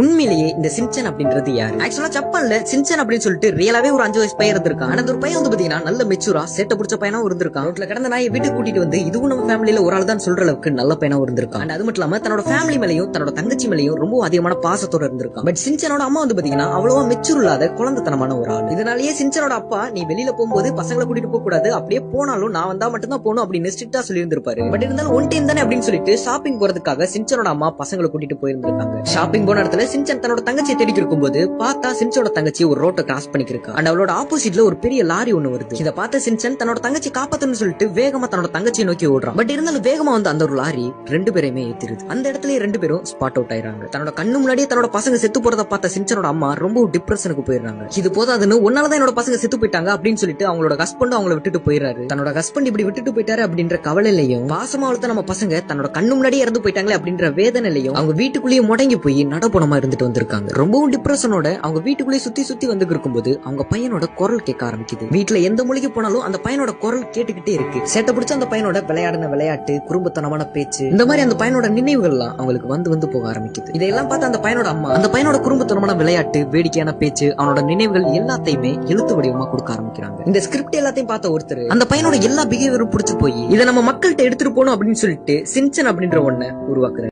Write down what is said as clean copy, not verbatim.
உண்மையிலேயே இந்த சின்சன் அப்படின்றது யாரு? ஆக்சுவலா ஜப்பான்ல சின்சன் அப்படின்னு சொல்லிட்டு ரியலாவே ஒரு 5 வயசு பையன் இருந்திருக்கான். ஆனா ஒரு பையன் வந்து பாத்தீங்கன்னா நல்ல மெச்சூரா சேட்டை பிடிச்ச பையனும் இருந்திருக்கான். ரோட்ல கடந்த நாயை வீட்டுக்கு கூட்டிட்டு வந்து இதுவும் நம்ம ஃபேமிலியில ஒரு ஆள் தான் சொல்ற அளவுக்கு நல்ல பையனும் இருந்திருக்கான். அண்ட் அது மட்டும் இல்லாம தன்னோட ஃபேமிலி மேலையும் தன்னோட தங்கச்சி மேலையும் ரொம்ப அதிகமான பாசத்தோட இருந்திருக்கான். பட் சின்சனோட அம்மா வந்து பாத்தீங்கன்னா அவ்வளவா மெச்சூர் இல்லாத குழந்தைத்தனமான ஒரு ஆள். இதனாலேயே சின்சனோட அப்பா நீ வெளியில போகும்போது பசங்களை கூட்டிட்டு போக கூடாது, அப்படியே போனாலும் நான் வந்தா மட்டும் தான் போகணும் அப்படின்னு ஸ்ட்ரிக்டா சொல்லி இருந்திருப்பாரு. பட் இருந்தாலும் ஒன் டைம் தானே அப்படின்னு சொல்லிட்டு ஷாப்பிங் போறதுக்காக சின்சனோட அம்மா பசங்களை கூட்டிட்டு போயிருந்திருக்காங்க. ஷாப்பிங் போன இடத்துல சின்சன் தன்னோட தங்கச்சி தேடிட்டு இருக்கும்போது பார்த்தா சின்சனோட தங்கச்சி ஒரு ரோட்டை கிராஸ் பண்ணிருக்கா. அண்ட் அவளோட ஆப்போசிட்ல ஒரு பெரிய லாரி ஒண்ணு வருது. இத பார்த்த சின்சன் தன்னோட தங்கச்சி காப்பாத்தணும்னு சொல்லிட்டு வேகமா தன்னோட தங்கச்சியை நோக்கி ஓடுறான். பட் இருந்தாலும் வேகமா வந்து அந்த ஒரு லாரி ரெண்டு பேரையுமே ஏத்திருது. அந்த இடத்துல ரெண்டு பேரும் ஸ்பாட் அவுட் ஆயிராங்க. தன்னோட கண்ணு முன்னாடியே தன்னோட பசங்க செத்து போறத பார்த்த சின்சனோட அம்மா ரொம்ப டிப்ரெஷனுக்கு போயிடுறாங்க. இது போதாதுன்னு ஒன்னாலதான் என்னோட பசங்க செத்து போயிட்டாங்க அப்படின்னு சொல்லிட்டு அவங்களோட ஹஸ்பண்ட் அவங்கள விட்டுட்டு போயிடுறாரு. தன்னோட ஹஸ்பண்ட் இப்படி விட்டுட்டு போயிட்டாரு அப்படின்ற கவலையிலையும் பாசமா வளர்த்த நம்ம பசங்க தன்னோட கண்ணு முன்னாடியே இறந்து போயிட்டாங்களே அப்படின்ற வேதனையிலையும் அவங்க வீட்டுக்குள்ளேயே முடங்கி போய் நடப்பணமா இருந்துட்டு வந்திருக்காங்க. ரொம்பவும் டிப்ரெஷனோட அவங்க வீட்டுக்குள்ளே சுத்தி வந்து இருக்கும்போது அவங்க பையனோட குரல் கேட்க ஆரம்பிக்குது. வீட்டுல எந்த மொழிக்கு போனாலும் அந்த பையனோட குரல் கேட்டுக்கிட்டே இருக்கு. சேட்டை பிடிச்ச அந்த பையனோட விளையாடின விளையாட்டு, குறும்புத்தனமான பேச்சு, இந்த மாதிரி அந்த பையனோட நினைவுகள் எல்லாம் அவங்களுக்கு வந்து போக ஆரம்பிக்குது. இதையெல்லாம் பார்த்து அந்த பையனோட அம்மா அந்த பையனோட குறும்புத்தனமான விளையாட்டு, வேடிக்கையான பேச்சு, அவனோட நினைவுகள் எல்லாத்தையுமே எழுத்து வடிவமா கொடுக்க ஆரம்பிக்கிறாங்க. இந்த ஸ்கிரிப்ட் எல்லாத்தையும் பார்த்த ஒருத்தர் அந்த பையனோட எல்லா பிஹேவியரும் பிடிச்சு போய் இதை நம்ம மக்கள்கிட்ட எடுத்துட்டு போகணும் அப்படின்னு சொல்லிட்டு சின்சன் அப்படின்ற ஒன்ன உருவாக்குறாரு.